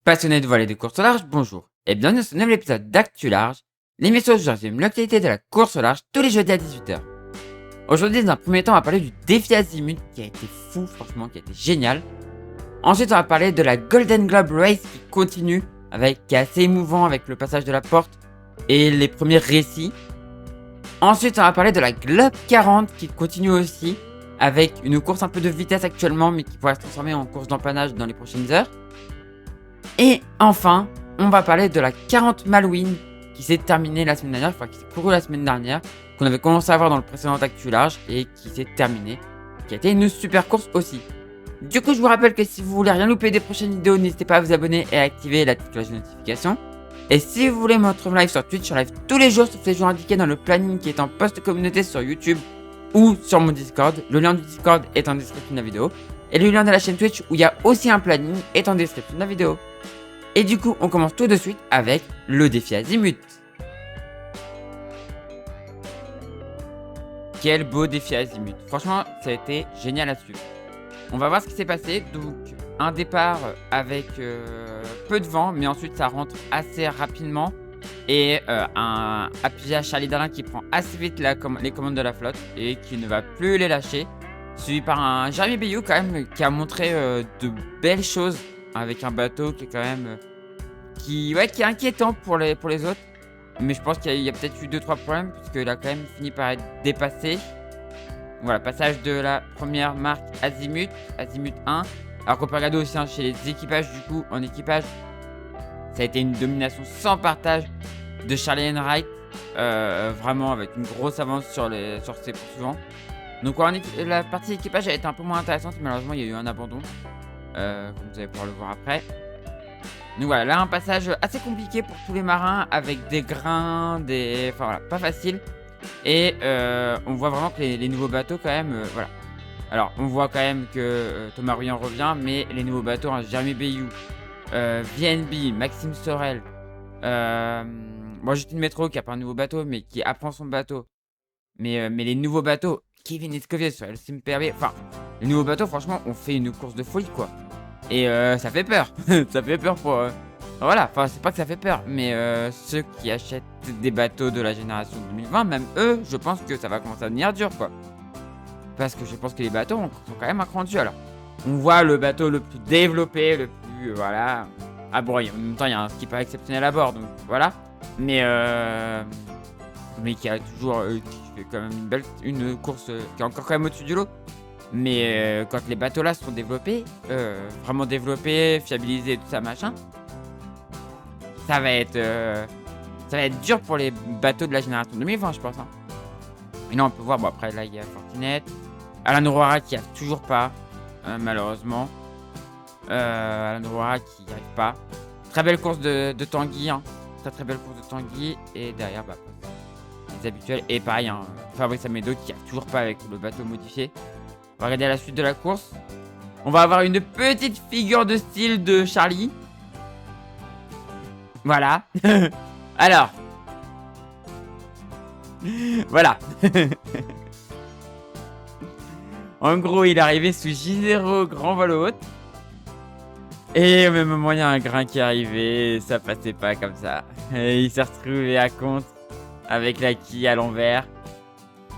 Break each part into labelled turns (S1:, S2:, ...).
S1: Passionnés de voile et de course au large, bonjour et bienvenue dans ce nouvel épisode d'Actu Large, l'émission où je résume l'actualité de la course au large tous les jeudis à 18h. Aujourd'hui, dans un premier temps, on va parler du défi Azimut qui a été fou, franchement, qui a été génial. Ensuite, on va parler de la Golden Globe Race qui continue, qui est assez émouvant avec le passage de la porte et les premiers récits. Ensuite, on va parler de la Globe 40 qui continue aussi, avec une course un peu de vitesse actuellement, mais qui pourrait se transformer en course d'empannage dans les prochaines heures. Et enfin, on va parler de la 40 Malouine qui s'est terminée la semaine dernière, enfin qui s'est courue la semaine dernière, qu'on avait commencé à voir dans le précédent Actu Large et qui s'est terminée, qui a été une super course aussi. Du coup, je vous rappelle que si vous voulez rien louper des prochaines vidéos, n'hésitez pas à vous abonner et à activer la petite cloche de notification. Et si vous voulez me retrouver live sur Twitch, je live tous les jours sauf les jours indiqués dans le planning qui est en post communauté sur YouTube ou sur mon Discord. Le lien du Discord est en description de la vidéo. Et le lien de la chaîne Twitch où il y a aussi un planning est en description de la vidéo. Et du coup, on commence tout de suite avec le défi Azimut. Quel beau défi Azimut. Franchement, ça a été génial à suivre. On va voir ce qui s'est passé. Donc, un départ avec peu de vent, mais ensuite ça rentre assez rapidement. Et un appuyé à Charlie Darlin qui prend assez vite les commandes de la flotte et qui ne va plus les lâcher. Suivi par un Jérémy Bayou quand même qui a montré de belles choses avec un bateau qui est quand même qui est inquiétant pour les autres. Mais je pense qu'il y a peut-être eu 2-3 problèmes puisqu'il a quand même fini par être dépassé. Voilà, passage de la première marque Azimut 1. Alors qu'on peut regarder aussi chez les équipages, du coup en équipage ça a été une domination sans partage de Charlie Enright, vraiment avec une grosse avance sur ses poursuivants. Donc la partie équipage a été un peu moins intéressante, malheureusement il y a eu un abandon, comme vous allez pouvoir le voir après. Donc voilà, là un passage assez compliqué pour tous les marins avec des grains, enfin voilà, pas facile. Et on voit vraiment que les nouveaux bateaux quand même, voilà. Alors on voit quand même que Thomas Ruyant revient, mais les nouveaux bateaux, hein, Jérémy Bayou, VNB, Maxime Sorel, Justine Métro qui a pas un nouveau bateau mais qui apprend son bateau. Mais les nouveaux bateaux, Kevin Escovier sur El Simperbe, enfin les nouveaux bateaux franchement on fait une course de folie quoi. Et ça fait peur, ça fait peur pour... Voilà, enfin c'est pas que ça fait peur, mais ceux qui achètent des bateaux de la génération 2020, même eux, je pense que ça va commencer à devenir dur quoi. Parce que je pense que les bateaux sont quand même un cran dessus alors. On voit le bateau le plus développé, le plus... voilà. Ah bon, en même temps il y a un skipper exceptionnel à bord, donc voilà. Mais qui a toujours... qui fait quand même une course qui est encore quand même au-dessus du lot. Mais quand les bateaux là sont développés, vraiment développés, fiabilisés, tout ça machin, ça va être dur pour les bateaux de la génération 2020 je pense. Hein. Et là on peut voir, bon après là il y a Fortinet, Alan Aurora qui arrive toujours pas, malheureusement. Alan Aurora qui n'y arrive pas. Très belle course de Tanguy, hein. Très belle course de Tanguy. Et derrière les habituels. Et pareil, hein, Fabrice Amedo qui arrive toujours pas avec le bateau modifié. On va regarder la suite de la course. On va avoir une petite figure de style de Charlie. Voilà. Alors. Voilà. En gros, il est arrivé sous J0 grand vol haute. Et au même moment, il y a un grain qui est arrivé. Ça passait pas comme ça. Et il s'est retrouvé à contre avec la quille à l'envers.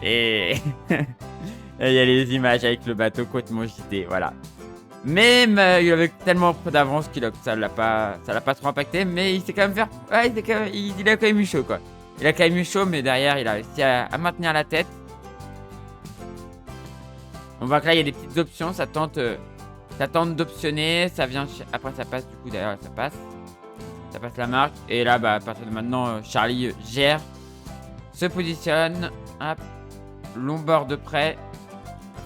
S1: Et... il y a les images avec le bateau complètement gité, voilà. Même il avait tellement peu d'avance que ça l'a pas trop impacté, mais il s'est quand même fait... Ouais, il a quand même eu chaud, quoi. Il a quand même eu chaud, mais derrière, il a réussi à maintenir la tête. On voit que là, il y a des petites options, ça tente d'optionner, ça vient... Après, ça passe, du coup, derrière, ça passe la marque. Et là, à partir de maintenant, Charlie gère, se positionne, hop, long bord de près.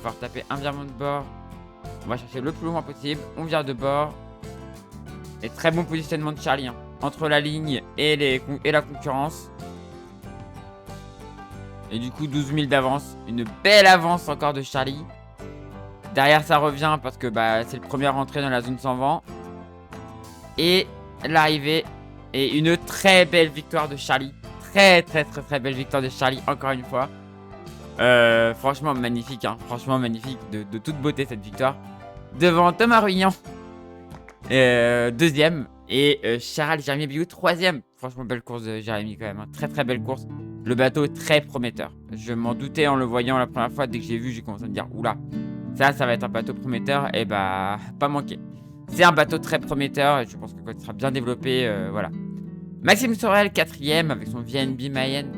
S1: On va taper un virement de bord. On va chercher le plus loin possible. On vire de bord. Et très bon positionnement de Charlie. Hein. Entre la ligne et la concurrence. Et du coup, 12 000 d'avance. Une belle avance encore de Charlie. Derrière, ça revient parce que c'est le premier entrée dans la zone sans vent. Et l'arrivée. Et une très belle victoire de Charlie. Très belle victoire de Charlie, encore une fois. Franchement magnifique, hein. Franchement magnifique, de toute beauté cette victoire devant Thomas Ruyant Deuxième. Et Charal, Jérémy Biou, troisième. Franchement, belle course de Jérémy quand même. Hein. Très très belle course. Le bateau est très prometteur. Je m'en doutais en le voyant la première fois. Dès que j'ai vu, j'ai commencé à me dire, oula, ça va être un bateau prometteur. Et bah, pas manqué. C'est un bateau très prometteur. Et je pense que quand il sera bien développé, voilà. Maxime Sorel, quatrième, avec son VNB Mayenne.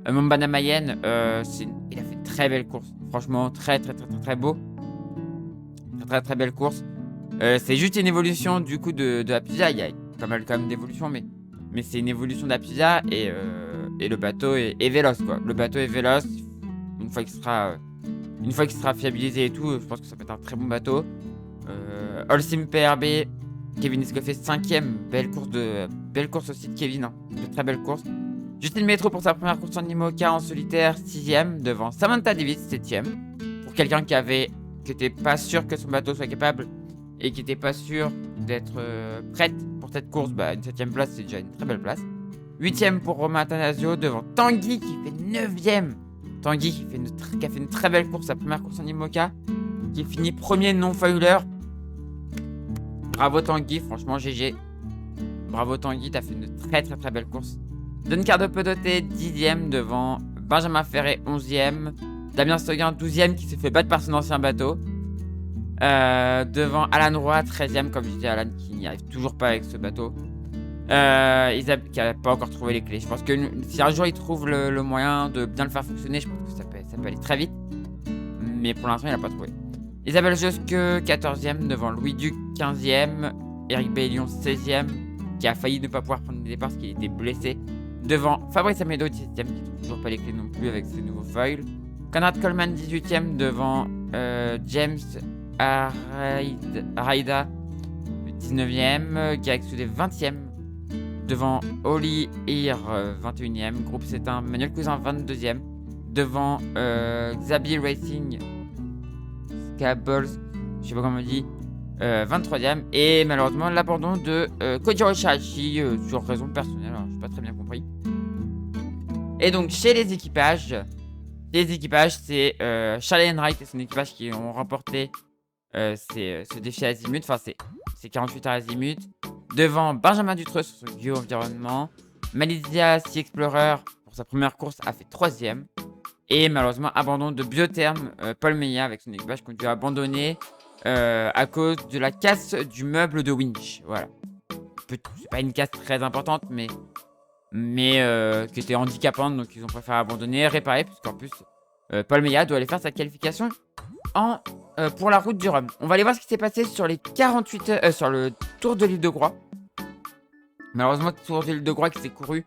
S1: Mombana Mayenne, il a fait une très belle course. Franchement, très beau. Très belle course. C'est juste une évolution du coup de Apusia. Il y a pas mal quand même d'évolution, mais c'est une évolution d'Apusia et le bateau est véloce quoi. Le bateau est véloce. Une fois qu'il sera fiabilisé et tout, je pense que ça peut être un très bon bateau. Holcim PRB, Kevin Escoffet 5ème, belle course aussi de Kevin, hein. De très belle course. Justine Métro pour sa première course en IMOCA en solitaire, 6ème, devant Samantha Davis, 7ème. Pour quelqu'un qui était pas sûr que son bateau soit capable et qui était pas sûr d'être prête pour cette course, bah une 7ème place c'est déjà une très belle place. 8ème pour Romain Athanasio devant Tanguy qui fait 9ème. Tanguy qui a fait une très belle course, sa première course en IMOCA, qui finit premier non-foiler. Bravo Tanguy, franchement GG. Bravo Tanguy, t'as fait une très belle course. Duncardo Pedoté, 10ème devant Benjamin Ferré, 11ème. Damien Stoguin, 12ème, qui s'est fait battre par son ancien bateau. Devant Alan Roy, 13ème, comme je disais, Alan qui n'y arrive toujours pas avec ce bateau. Isabelle qui n'a pas encore trouvé les clés. Je pense que si un jour il trouve le moyen de bien le faire fonctionner, je pense que ça peut aller très vite. Mais pour l'instant, il n'a pas trouvé. Isabelle Josque, 14ème, devant Louis Duc, 15ème. Eric Bellion, 16ème, qui a failli ne pas pouvoir prendre le départ parce qu'il était blessé. Devant Fabrice Amedo, 17ème, qui ne trouve toujours pas les clés non plus avec ses nouveaux foils. Conrad Coleman, 18ème, devant James Araida, 19ème. Garrick Soudé, 20ème, devant Oli Ir, 21ème. Groupe C1, Manuel Cousin, 22ème, devant Xabi Racing, Scables, je sais pas comment on dit, 23ème. Et malheureusement, l'abandon de Kojiro Shirashi sur raison personnelle, alors, je n'ai pas très bien compris. Et donc, chez les équipages, c'est Charlie Enright et son équipage qui ont remporté ce défi Azimut. Enfin, c'est 48 heures Azimut. Devant Benjamin Dutreux sur son duo environnement. Malaysia Sea Explorer pour sa première course a fait 3ème. Et malheureusement, abandon de Biotherm, Paul Meillat avec son équipage qui ont dû abandonner à cause de la casse du meuble de winch. Voilà. C'est pas une casse très importante, mais qui était handicapante, donc ils ont préféré abandonner, réparer, puisqu'en plus, Paul Meillat doit aller faire sa qualification pour la route du Rhum. On va aller voir ce qui s'est passé sur les 48 heures, sur le Tour de l'île de Groix. Malheureusement, le Tour de l'île de Groix qui s'est couru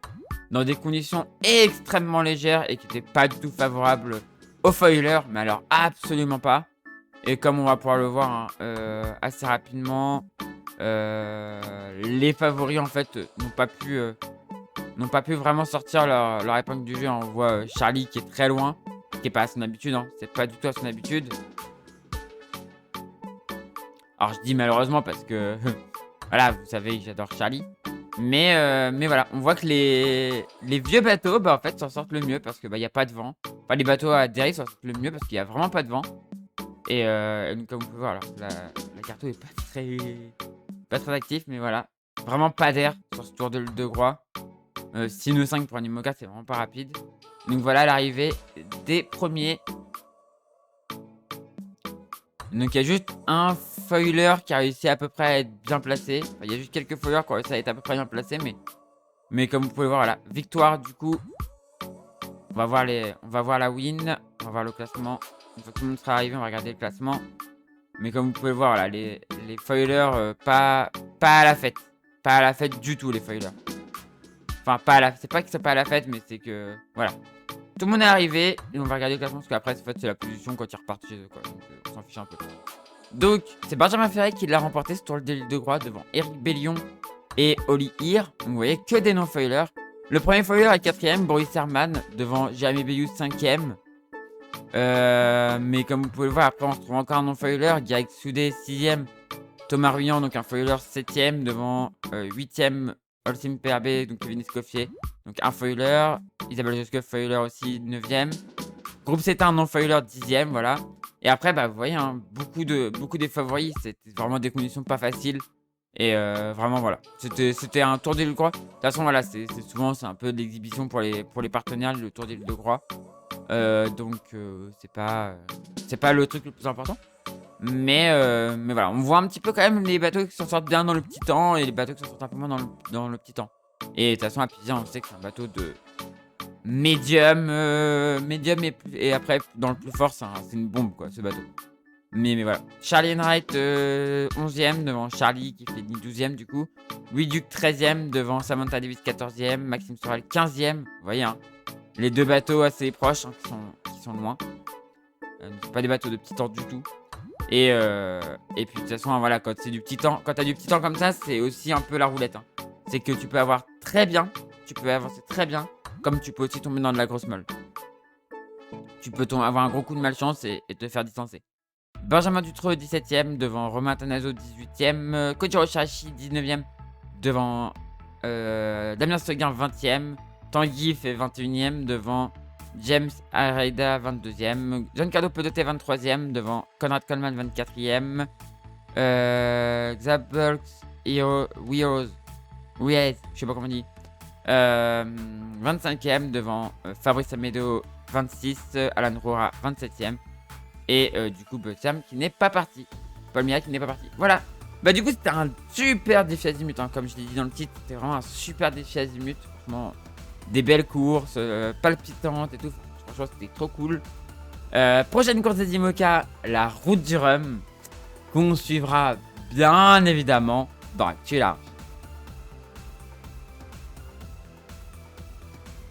S1: dans des conditions extrêmement légères et qui n'étaient pas du tout favorables aux foilers, mais alors absolument pas. Et comme on va pouvoir le voir assez rapidement, les favoris en fait n'ont pas pu vraiment sortir leur épingle du jeu. On voit Charlie qui est très loin, qui n'est pas à son habitude, hein. C'est pas du tout à son habitude. Alors je dis malheureusement parce que voilà, vous savez que j'adore Charlie. Mais voilà, on voit que les vieux bateaux, bah en fait, s'en sortent le mieux parce que bah y a pas de vent. Enfin, les bateaux à dérive s'en sortent le mieux parce qu'il y a vraiment pas de vent. Et donc, comme vous pouvez voir, alors la carto est pas très actif, mais voilà, vraiment pas d'air sur ce Tour de l'île de Groix. 6 ou 5 pour un IMOCA, c'est vraiment pas rapide. Donc voilà l'arrivée des premiers. Donc il y a juste un foiler qui a réussi à peu près à être bien placé. Enfin, il y a juste quelques foilers qui ont réussi à être à peu près bien placés, mais comme vous pouvez voir, voilà, victoire du coup. On va voir la win, on va voir le classement. Une fois que tout le monde sera arrivé, on va regarder le classement. Mais comme vous pouvez voir, voilà, les foilers, pas à la fête. Pas à la fête du tout, les foilers. Enfin, c'est pas que c'est pas à la fête, mais c'est que, voilà. Tout le monde est arrivé, et on va regarder le classement, parce qu'après, en fait, c'est la position quand ils repartent chez eux, quoi. Donc, on s'en fiche un peu. Donc, c'est Benjamin Ferré qui l'a remporté ce Tour de l'île de Groix devant Eric Bellion et Oli Ir. Donc, vous voyez, que des non-foilers. Le premier foiler est 4ème, Boris Herman, devant Jérémy Beyous, 5ème. Mais comme vous pouvez le voir, après, on se trouve encore un non-foiler. Garrick Soudé, 6ème. Thomas Ruyant, donc un foiler 7ème, devant 8ème. Holcim PRB, donc Kevin Escoffier, donc un foiler. Isabelle Josque, foiler aussi, 9ème. Groupe C1, un non-foiler, 10ème, voilà. Et après, bah, vous voyez, hein, beaucoup des favoris, c'était vraiment des conditions pas faciles. Et vraiment, voilà. C'était un tour d'Île-de-Groix. De toute façon, voilà, souvent, c'est un peu de l'exhibition pour les partenaires, le tour d'Île-de-Groix. Donc, c'est pas le truc le plus important. Mais voilà, on voit un petit peu quand même les bateaux qui s'en sortent bien dans le petit temps et les bateaux qui s'en sortent un peu moins dans le petit temps. Et de toute façon, Apivia, on sait que c'est un bateau de médium et après, dans le plus fort, c'est une bombe, quoi, ce bateau. Mais voilà. Charlie Enright, 11e devant Charlie qui fait 12e du coup. Louis Duc, 13e devant Samantha Davis, 14e. Maxime Sorel, 15e. Vous voyez, hein, les deux bateaux assez proches, hein, qui sont loin. C'est pas des bateaux de petit temps du tout. Et puis de toute façon, voilà, quand t'as du petit temps comme ça, c'est aussi un peu la roulette, hein. C'est que tu peux avoir très bien, tu peux avancer très bien, comme tu peux aussi tomber dans de la grosse molle. Tu peux avoir un gros coup de malchance et te faire distancer. Benjamin Dutreux, 17e devant Romain Tanazo, 18e. Kojiro Shirashi, 19e devant Damien Seguin, 20e. Tanguy fait 21e devant James Arreida, 22e. Giancarlo Pedote, 23e devant Conrad Coleman, 24e. Xabulks Heroes, je sais pas comment on dit. 25e devant Fabrice Amedo, 26. Alan Roura, 27e. Et du coup, Sam qui n'est pas parti. Paul Mia qui n'est pas parti. Voilà. Bah du coup, c'était un super défi azimut, hein. Comme je l'ai dit dans le titre, c'était vraiment un super défi azimut. Franchement, des belles courses, palpitantes et tout. Franchement, c'était trop cool. Prochaine course des IMOCA, la route du rhum, qu'on suivra bien évidemment dans Actu Large.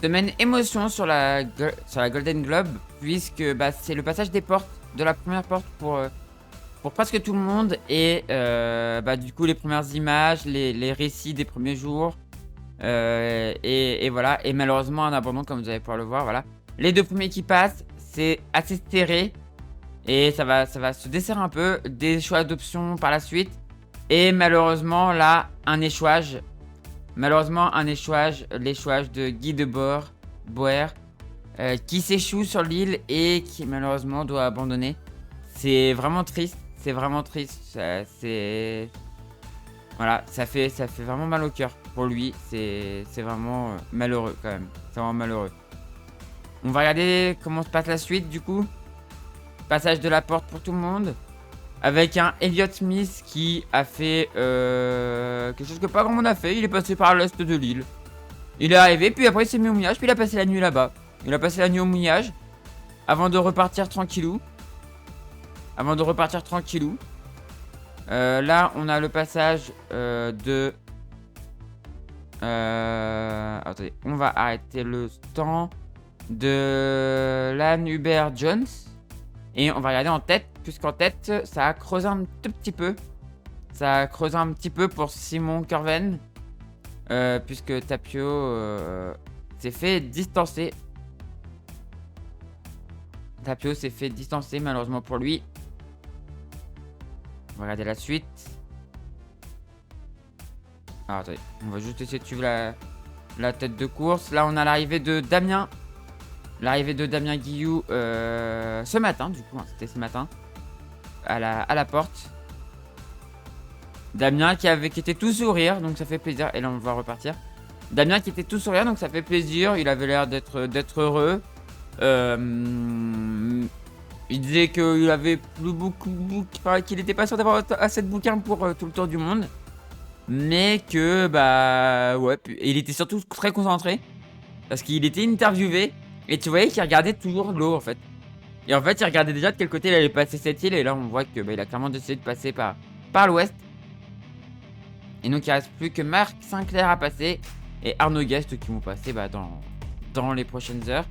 S1: Semaine émotion sur la Golden Globe, puisque c'est le passage des portes, de la première porte pour presque tout le monde. Et du coup, les premières images, les récits des premiers jours. Et voilà. Et malheureusement, un abandon, comme vous allez pouvoir le voir. Voilà. Les deux premiers qui passent, c'est assez serré. Et ça va se desserrer un peu. Des choix d'options par la suite. Et malheureusement, là, un échouage. L'échouage de Guy Boer, qui s'échoue sur l'île et qui malheureusement doit abandonner. C'est vraiment triste. Voilà, ça fait vraiment mal au cœur pour lui. C'est vraiment malheureux quand même. C'est vraiment malheureux. On va regarder comment se passe la suite du coup. Passage de la porte pour tout le monde. Avec un Elliott Smith qui a fait quelque chose que pas grand monde a fait. Il est passé par l'est de l'île. Il est arrivé, puis après il s'est mis au mouillage, puis il a passé la nuit là-bas. Il a passé la nuit au mouillage avant de repartir tranquillou. Là, on a le passage de... attendez, on va arrêter le temps de Lan Hubert Jones. Et on va regarder en tête, puisqu'en tête, ça a creusé un tout petit peu. Pour Simon Curven. Puisque Tapio s'est fait distancer. Malheureusement pour lui. On va regarder la suite. Alors attendez, on va juste essayer de suivre la tête de course. Là on a l'arrivée de Damien. Guillou ce matin, du coup, hein, c'était ce matin, à la porte. Damien qui était tout sourire, donc ça fait plaisir. Et là, on va repartir. Damien qui était tout sourire, donc ça fait plaisir. Il avait l'air d'être heureux. Il disait qu'il avait plus beaucoup, qu'il n'était pas sûr d'avoir assez de bouquins pour tout le tour du monde. Mais que, il était surtout très concentré. Parce qu'il était interviewé. Et tu voyais qu'il regardait toujours l'eau en fait. Et en fait, il regardait déjà de quel côté il allait passer cette île. Et là, on voit que il a clairement décidé de passer par l'ouest. Et donc, il ne reste plus que Marc Sinclair à passer. Et Arnaud Guest qui vont passer dans les prochaines heures.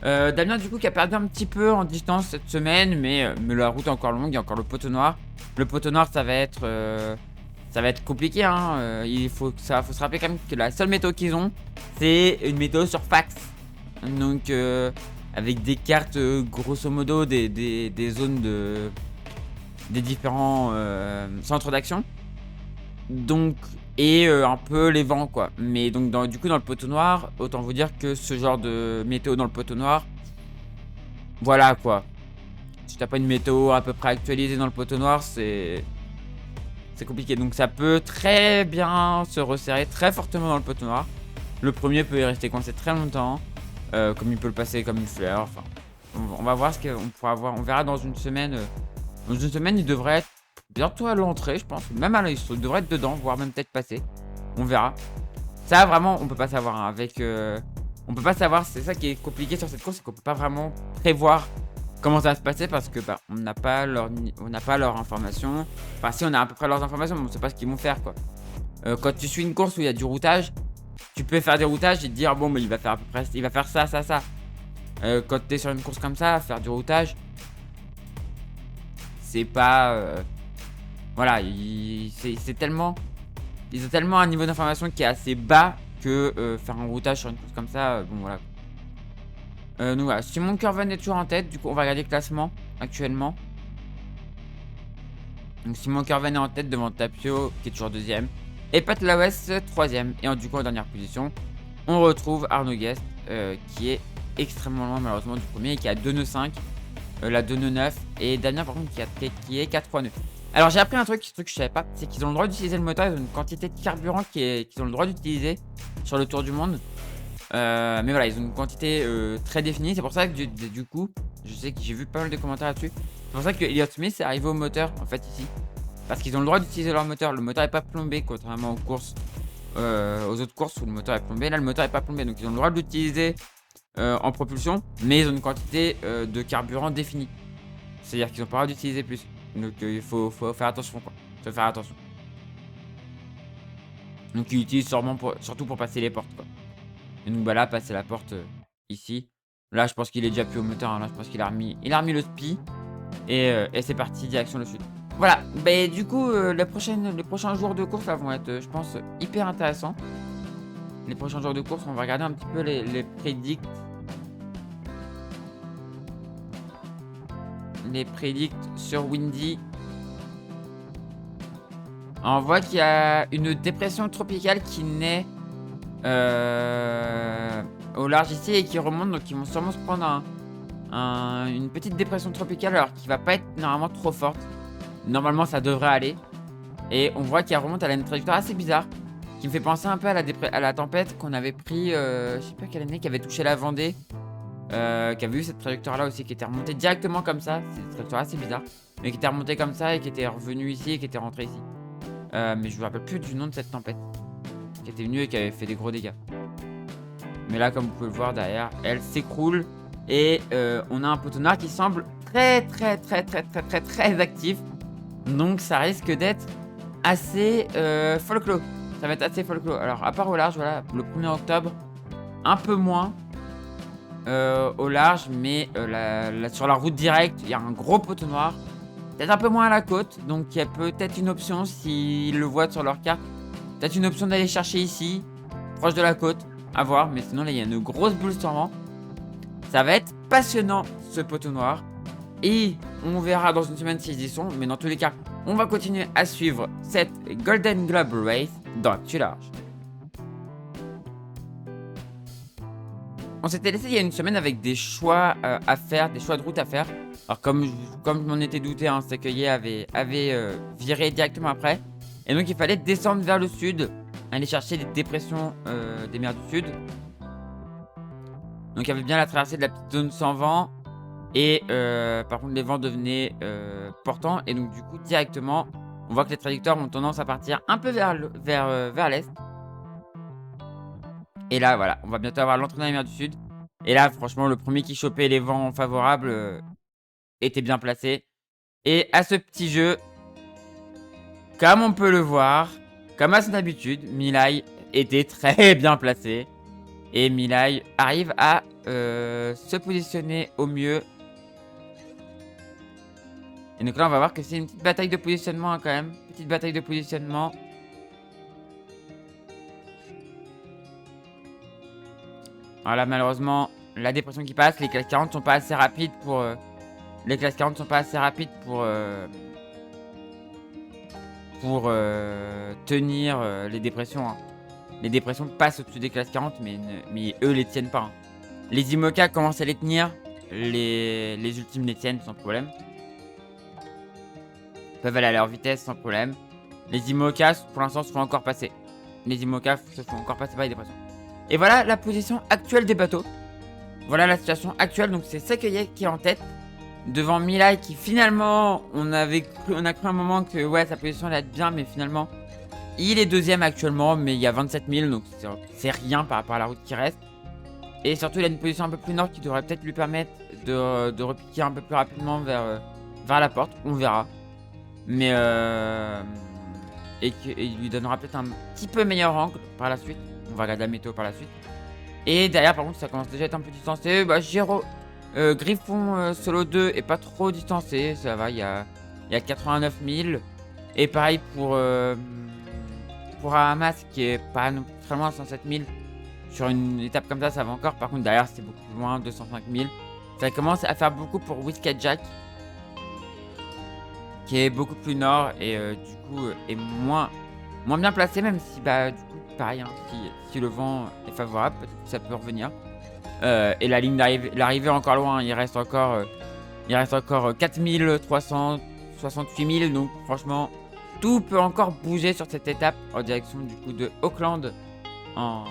S1: Damien, du coup, qui a perdu un petit peu en distance cette semaine. Mais la route est encore longue. Il y a encore le poteau noir. Le poteau noir, ça va être compliqué. Hein. Il faut se rappeler quand même que la seule météo qu'ils ont, c'est une météo sur fax. Donc avec des cartes grosso modo des zones des différents centres d'action. Donc et un peu les vents quoi. Mais donc du coup dans le poteau noir, autant vous dire que ce genre de météo dans le poteau noir, voilà quoi. Si t'as pas une météo à peu près actualisée dans le poteau noir, c'est C'est compliqué. Donc ça peut très bien se resserrer très fortement dans le poteau noir. Le premier peut y rester coincé très longtemps. Comme il peut le passer comme une fleur. Enfin, on va voir ce qu'on pourra voir. On verra dans une semaine. Dans une semaine, il devrait être bientôt à l'entrée, je pense. Même à il devrait être dedans, voire même peut-être passer. On verra. Ça, vraiment, on peut pas savoir. Hein, avec, on peut pas savoir. C'est ça qui est compliqué sur cette course, c'est qu'on peut pas vraiment prévoir comment ça va se passer parce que bah, on n'a pas leur information. Enfin, si on a à peu près leurs informations, mais on sait pas ce qu'ils vont faire, quoi. Quand tu suis une course où il y a du routage, tu peux faire des routages et te dire bon, mais il va faire à peu près, il va faire ça, ça, ça. Quand tu es sur une course comme ça, faire du routage, c'est pas, voilà, c'est tellement, ils ont tellement un niveau d'information qui est assez bas que faire un routage sur une course comme ça, bon voilà. Donc voilà, Simon Curven est toujours en tête, du coup on va regarder le classement actuellement. Donc Simon Curven est en tête devant Tapio qui est toujours deuxième. Et Pat Lawes troisième. Et du coup en dernière position, on retrouve Arnaud Guest qui est extrêmement loin malheureusement du premier et qui a 2,95. La 2,99 et Damien par contre qui est 4,39. Alors j'ai appris un truc que je savais pas, c'est qu'ils ont le droit d'utiliser le moteur, ils ont une quantité de carburant qu'ils ont le droit d'utiliser sur le tour du monde. Mais voilà, ils ont une quantité très définie. C'est pour ça que du coup, je sais que j'ai vu pas mal de commentaires là-dessus. C'est pour ça que Elliott Smith est arrivé au moteur en fait ici. Parce qu'ils ont le droit d'utiliser leur moteur. Le moteur est pas plombé contrairement aux courses, aux autres courses où le moteur est plombé. Là, le moteur est pas plombé, donc ils ont le droit de l'utiliser en propulsion, mais ils ont une quantité de carburant définie. C'est-à-dire qu'ils ont pas le droit d'utiliser plus. Donc il faut faire attention quoi. Faut faire attention. Donc ils utilisent surtout pour passer les portes quoi. Et donc bah là, passer la porte ici. Là, je pense qu'il est déjà plus au moteur. Hein. Là, je pense qu'il a remis le spi. Et c'est parti, direction le sud. Voilà, bah, du coup, les prochains jours de course là, vont être, je pense, hyper intéressants. Les prochains jours de course, on va regarder un petit peu les prédicts. Les prédicts sur Windy. On voit qu'il y a une dépression tropicale qui naît au large ici et qui remonte. Donc ils vont sûrement se prendre une petite dépression tropicale alors qui va pas être normalement trop forte. Normalement ça devrait aller. Et on voit qu'elle remonte, elle a une trajectoire assez bizarre qui me fait penser un peu à la tempête qu'on avait pris, je sais pas quelle année, qui avait touché la Vendée. Qui avait eu cette trajectoire là aussi, qui était remontée directement comme ça. C'est une trajectoire assez bizarre, mais qui était remontée comme ça et qui était revenue ici et qui était rentrée ici. Mais je me rappelle plus du nom de cette tempête qui était venue et qui avait fait des gros dégâts. Mais là, comme vous pouvez le voir derrière, elle s'écroule et on a un poteau noir qui semble très actif. Donc ça risque d'être assez folklore. Ça va être assez folklore. Alors à part au large, voilà, le 1er octobre, un peu moins au large, mais sur la route directe, il y a un gros poteau noir. Peut-être un peu moins à la côte, donc il y a peut-être une option s'ils le voient sur leur carte. Peut-être une option d'aller chercher ici, proche de la côte, à voir. Mais sinon là, il y a une grosse boule sur vent. Ça va être passionnant ce poteau noir. Et on verra dans une semaine s'ils y sont. Mais dans tous les cas, on va continuer à suivre cette Golden Globe Race dans Actu Large. On s'était laissé il y a une semaine avec des choix à faire, des choix de route à faire. Alors comme je m'en étais douté, hein, c'est que Ye avait viré directement après. Et donc il fallait descendre vers le sud, aller chercher les dépressions des mers du sud. Donc il y avait bien la traversée de la petite zone sans vent. Et par contre les vents devenaient portants. Et donc du coup directement, on voit que les trajectoires ont tendance à partir un peu vers l'est. Et là voilà, on va bientôt avoir l'entrée dans les mers du sud. Et là franchement le premier qui chopait les vents favorables était bien placé. Et à ce petit jeu, comme on peut le voir, comme à son habitude, Milay était très bien placé. Et Milay arrive à se positionner au mieux. Et donc là on va voir que c'est une petite bataille de positionnement hein, quand même. Petite bataille de positionnement. Voilà malheureusement la dépression qui passe. Les classes 40 sont pas assez rapides pour... les classes 40 sont pas assez rapides pour tenir les dépressions. Hein. Les dépressions passent au-dessus des classes 40, mais eux les tiennent pas. Hein. Les IMOCA commencent à les tenir, les ultimes les tiennent sans problème. Ils peuvent aller à leur vitesse sans problème. Les IMOCA, pour l'instant, se font encore passer. Les IMOCA se font encore passer par les dépressions. Et voilà la position actuelle des bateaux. Voilà la situation actuelle. Donc c'est Sakuya qui est en tête. Devant Milai qui finalement, on a cru un moment que ouais, sa position allait être bien. Mais finalement, il est deuxième actuellement. Mais il y a 27 000. Donc c'est rien par rapport à la route qui reste. Et surtout, il a une position un peu plus nord qui devrait peut-être lui permettre de repiquer un peu plus rapidement vers la porte. On verra. Mais et il lui donnera peut-être un petit peu meilleur angle par la suite. On va regarder la météo par la suite. Et derrière, par contre, ça commence déjà à être un peu distancé. Bah, Griffon solo 2 est pas trop distancé. Ça va, il y a 89 000. Et pareil pour Hamas qui est pas non plus très loin, 107 000. Sur une étape comme ça va encore. Par contre, derrière, c'est beaucoup plus loin, 205 000. Ça commence à faire beaucoup pour Whiskey Jack, qui est beaucoup plus nord et du coup est moins bien placé, même si bah du coup pareil, hein, si le vent est favorable, peut-être que ça peut revenir. Et la ligne d'arrivée, l'arrivée est encore loin, il reste encore 4368 000, donc franchement tout peut encore bouger sur cette étape en direction du coup de Auckland en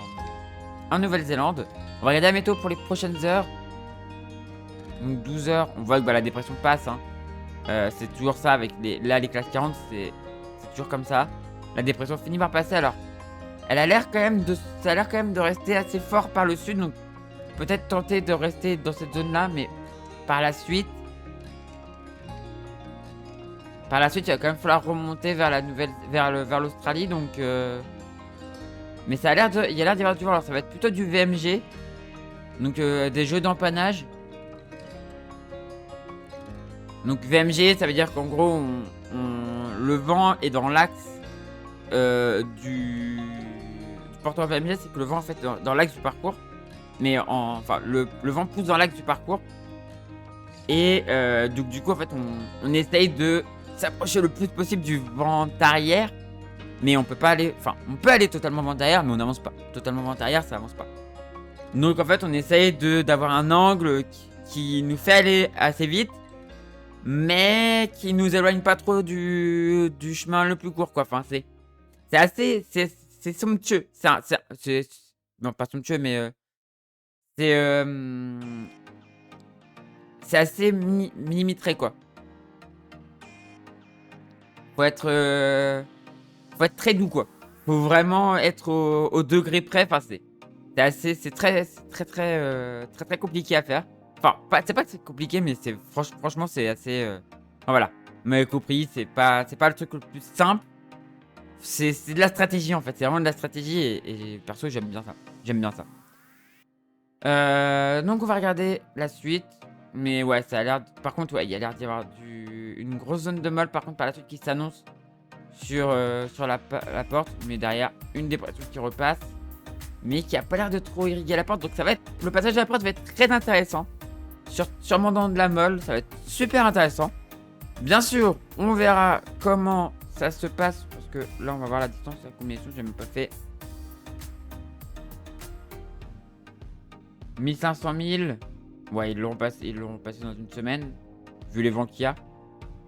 S1: Nouvelle-Zélande. On va regarder la météo pour les prochaines heures. Donc 12 heures, on voit que bah, la dépression passe, hein. C'est toujours ça avec les classes 40, c'est toujours comme ça. La dépression finit par passer. Alors ça a l'air quand même de rester assez fort par le sud, donc peut-être tenter de rester dans cette zone là, mais par la suite il va quand même falloir remonter vers l'Australie, donc mais il y a l'air d'y avoir du vent. Alors ça va être plutôt du VMG, donc des jeux d'empannage. Donc VMG, ça veut dire qu'en gros, le vent est dans l'axe du porteur VMG, c'est que le vent en fait dans l'axe du parcours. Mais enfin, le vent pousse dans l'axe du parcours. Et donc du coup, en fait, on essaye de s'approcher le plus possible du vent arrière. Mais on peut pas aller... Enfin, on peut aller totalement vent arrière, mais on n'avance pas. Totalement vent arrière, ça avance pas. Donc en fait, on essaye d'avoir un angle qui nous fait aller assez vite, mais qui nous éloigne pas trop du chemin le plus court, quoi. Enfin, c'est assez... C'est somptueux. Non, pas somptueux, mais... c'est assez millimétré, quoi. Faut être très doux, quoi. Faut vraiment être au degré près. Enfin, c'est très compliqué à faire. Enfin, c'est pas que c'est compliqué, mais franchement, c'est assez... Enfin, voilà. Vous m'avez compris, c'est pas le truc le plus simple. C'est de la stratégie, en fait. C'est vraiment de la stratégie et perso, j'aime bien ça. Donc, on va regarder la suite. Mais ouais, ça a l'air... Par contre, ouais, il y a l'air d'y avoir une grosse zone de molle, par contre, par la suite, qui s'annonce sur la porte. Mais derrière, une dépression qui repasse, mais qui a pas l'air de trop irriguer la porte. Donc, le passage de la porte va être très intéressant. Sûrement dans de la molle, ça va être super intéressant. Bien sûr, on verra comment ça se passe, parce que là, on va voir la distance, la combinaison, j'ai même pas fait. 1500 000. Ouais, ils l'auront passé dans une semaine, vu les vents qu'il y a.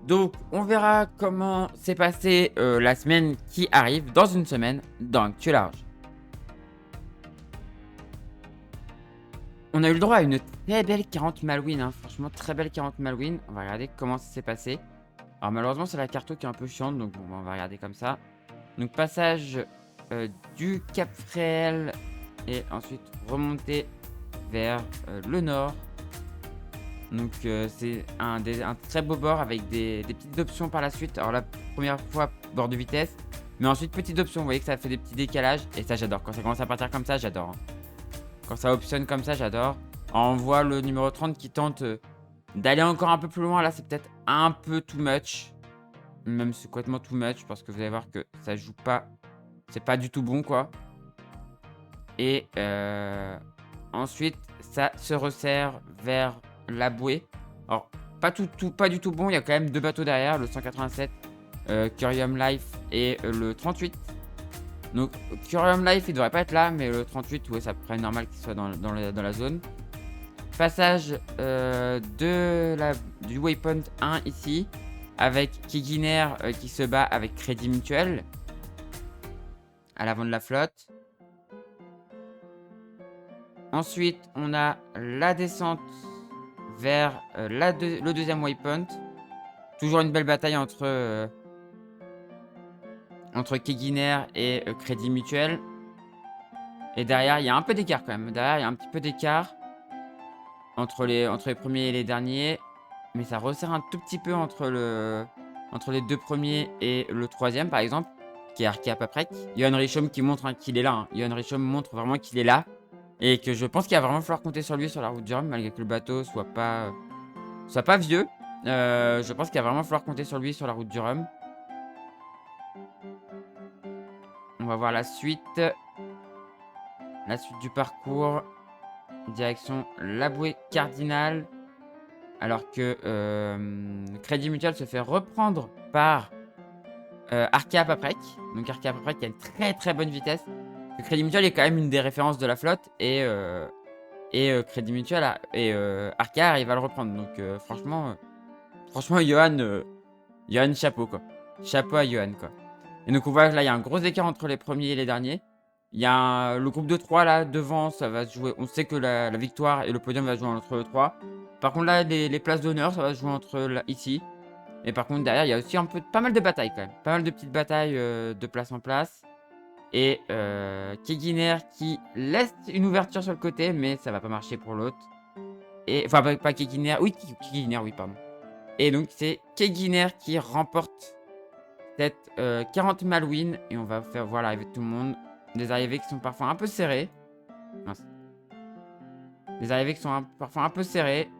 S1: Donc, on verra comment s'est passé la semaine qui arrive, dans une semaine, dans Actu Large. On a eu le droit à une très belle 40 Malouine, hein. Franchement, très belle 40 Malouine. On va regarder comment ça s'est passé. Alors, malheureusement, c'est la carte qui est un peu chiante, donc bon, on va regarder comme ça. Donc, passage du Cap Fréhel et ensuite remonter vers le nord. Donc, c'est un très beau bord avec des petites options par la suite. Alors, la première fois, bord de vitesse, mais ensuite, petite option. Vous voyez que ça fait des petits décalages et ça, j'adore. Quand ça commence à partir comme ça, j'adore, hein. Quand ça optionne comme ça, j'adore. On voit le numéro 30 qui tente d'aller encore un peu plus loin. Là, c'est peut-être un peu too much. Même c'est complètement too much parce que vous allez voir que ça joue pas. C'est pas du tout bon, quoi. Et ensuite, ça se resserre vers la bouée. Alors, pas du tout bon. Il y a quand même deux bateaux derrière. Le 187, Curium Life et le 38. Donc, Curium Life, il devrait pas être là, mais le 38, ouais, ça paraît normal qu'il soit dans la zone. Passage du waypoint 1 ici. avec Keguiner qui se bat avec Crédit Mutuel à l'avant de la flotte. Ensuite, on a la descente vers le deuxième waypoint. Toujours une belle bataille entre Keguiner et Crédit Mutuel. Et derrière, il y a un peu d'écart quand même. Derrière, il y a un petit peu d'écart entre les premiers et les derniers. Mais ça resserre un tout petit peu entre les deux premiers et le troisième, par exemple, qui est Arkea Paprec. Johan Richomme qui montre qu'il est là. Hein. Johan Richomme montre vraiment qu'il est là. Et que je pense qu'il va vraiment falloir compter sur lui sur la route du Rhum, malgré que le bateau soit pas vieux. Je pense qu'il va vraiment falloir compter sur lui sur la route du Rhum. On va voir la suite. La suite du parcours. Direction la bouée Cardinal. Alors que Crédit Mutuel se fait reprendre par Arkea Paprec. Donc Arkea Paprec qui a une très très bonne vitesse. Le Crédit Mutuel est quand même une des références de la flotte. Et Crédit Mutuel Arkea arrive à le reprendre. Donc franchement Johan chapeau quoi. Chapeau à Johan quoi. Et donc on voit que là il y a un gros écart entre les premiers et les derniers. Il y a le groupe de 3 là devant, ça va se jouer. On sait que la victoire et le podium va se jouer entre eux 3. Par contre là les places d'honneur ça va se jouer entre ici. Et par contre derrière il y a aussi pas mal de batailles quand même. Pas mal de petites batailles de place en place. Et Keguiner qui laisse une ouverture sur le côté mais ça va pas marcher pour l'autre. Et enfin pas Keguiner, oui Keguiner oui pardon. Et donc c'est Keguiner qui remporte cette 40 Malouine. Et on va faire voir l'arrivée de tout le monde. Des arrivées qui sont parfois un peu serrées. Mince. Des arrivées qui sont parfois un peu serrées.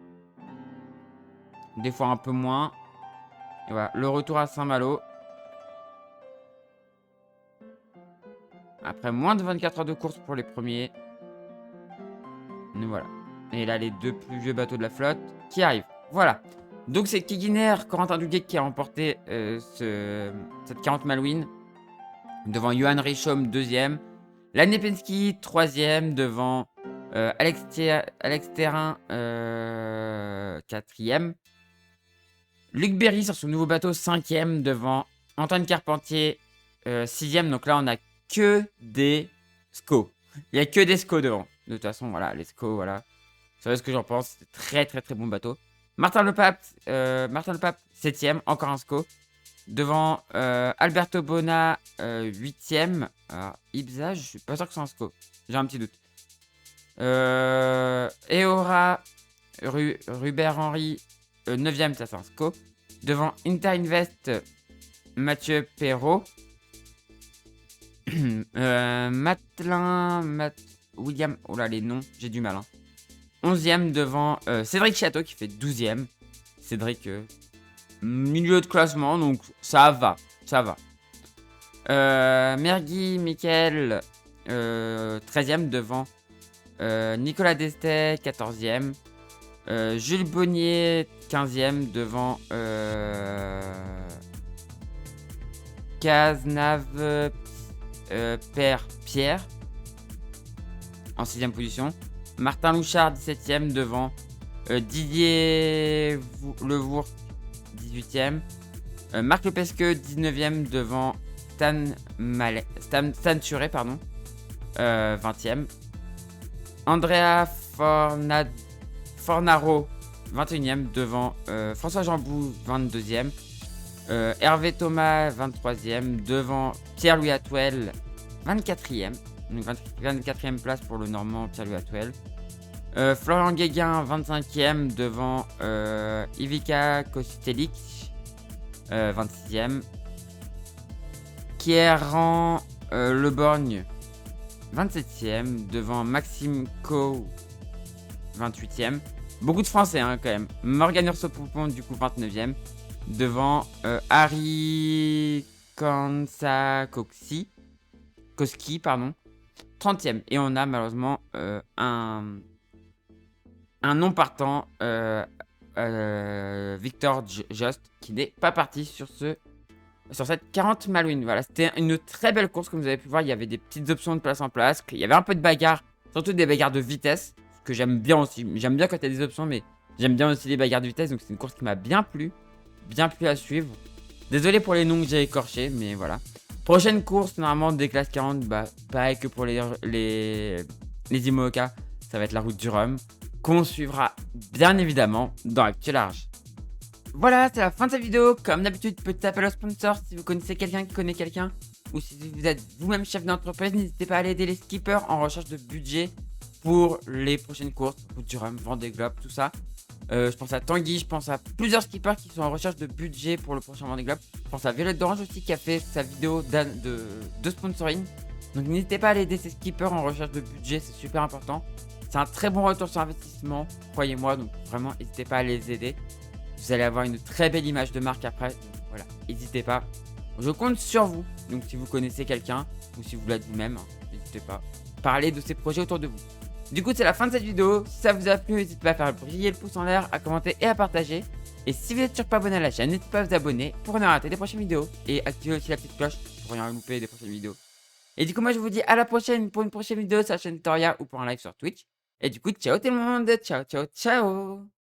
S1: Des fois un peu moins. Et voilà, le retour à Saint-Malo. Après moins de 24 heures de course pour les premiers. Et voilà. Et là, les deux plus vieux bateaux de la flotte qui arrivent. Voilà. Donc c'est Keguiner, Corentin Duguay qui a remporté cette 40 Malouine. Devant Johan Richomme, deuxième. Lanne Pensky, troisième. Devant Alex Terrain, quatrième. Luc Berry sur son nouveau bateau, cinquième. Devant Antoine Carpentier, sixième. Donc là, on a que des SCO. Il n'y a que des SCO devant. De toute façon, voilà, les SCO, voilà. Vous savez ce que j'en pense. C'est très, très, très bon bateau. Martin Le Pape, 7ème, encore un SCO. Devant Alberto Bona, 8ème. Alors, Ibza, je suis pas sûr que c'est un SCO. J'ai un petit doute. Eora, Rubert Henry, 9ème, ça c'est un SCO. Devant Interinvest, Mathieu Perrault. William, oh là les noms, j'ai du mal. Hein. 11ème devant Cédric Chateau qui fait 12ème. Cédric, milieu de classement, donc ça va. Mergui, Mickaël, 13ème devant Nicolas Destet, 14ème. Jules Bonnier, 15ème devant Cazenave Père Pierre en 6ème position. Martin Louchard, 17ème devant Didier Levour, 18ème. Marc Lepesque, 19ème devant Stan Turé, pardon, 20ème. Andrea Fornaro, 21ème devant François Jambou, 22ème. Hervé Thomas, 23ème devant Pierre-Louis Atwell, 24ème. Donc 24ème place pour le Normand Pierre-Louis Atwell. Florian Guéguin, 25ème devant Ivica Kostelic, 26ème. Kieran Leborgne, 27ème devant Maxime Co, 28ème. Beaucoup de Français hein, quand même. Morgan Urso-Poupon, du coup 29ème. Devant Harry Koski, pardon, 30ème. Et on a malheureusement un non partant, Victor Just, qui n'est pas parti sur cette 40 Malouine. Voilà, c'était une très belle course, comme vous avez pu voir. Il y avait des petites options de place en place. Il y avait un peu de bagarre, surtout des bagarres de vitesse, ce que j'aime bien aussi. J'aime bien quand il y a des options, mais j'aime bien aussi les bagarres de vitesse. Donc c'est une course qui m'a bien plu. bien plus à suivre. Désolé pour les noms que j'ai écorchés, mais voilà. Prochaine course, normalement, des classes 40, bah, pareil que pour les IMOCA, ça va être la route du Rhum, qu'on suivra bien évidemment dans Actu Large. Voilà, c'est la fin de cette vidéo. Comme d'habitude, petit appel au sponsor si vous connaissez quelqu'un qui connaît quelqu'un, ou si vous êtes vous-même chef d'entreprise, n'hésitez pas à aller aider les skippers en recherche de budget pour les prochaines courses, route du Rhum, Vendée Globe, tout ça. Je pense à Tanguy, je pense à plusieurs skippers qui sont en recherche de budget pour le prochain Vendée Globe. Je pense à Violette d'Orange aussi qui a fait sa vidéo de sponsoring. Donc n'hésitez pas à aller aider ces skippers en recherche de budget, c'est super important. C'est un très bon retour sur investissement, croyez-moi, donc vraiment n'hésitez pas à les aider. Vous allez avoir une très belle image de marque après, donc voilà, n'hésitez pas. Je compte sur vous, donc si vous connaissez quelqu'un, ou si vous l'êtes vous-même, n'hésitez pas. Parlez de ces projets autour de vous. Du coup, c'est la fin de cette vidéo. Si ça vous a plu, n'hésitez pas à faire briller le pouce en l'air, à commenter et à partager. Et si vous n'êtes toujours pas abonné à la chaîne, n'hésitez pas à vous abonner pour ne rater des prochaines vidéos. Et activez aussi la petite cloche pour rien louper des prochaines vidéos. Et du coup, moi, je vous dis à la prochaine pour une prochaine vidéo sur la chaîne Toria ou pour un live sur Twitch. Et du coup, ciao tout le monde. Ciao, ciao, ciao.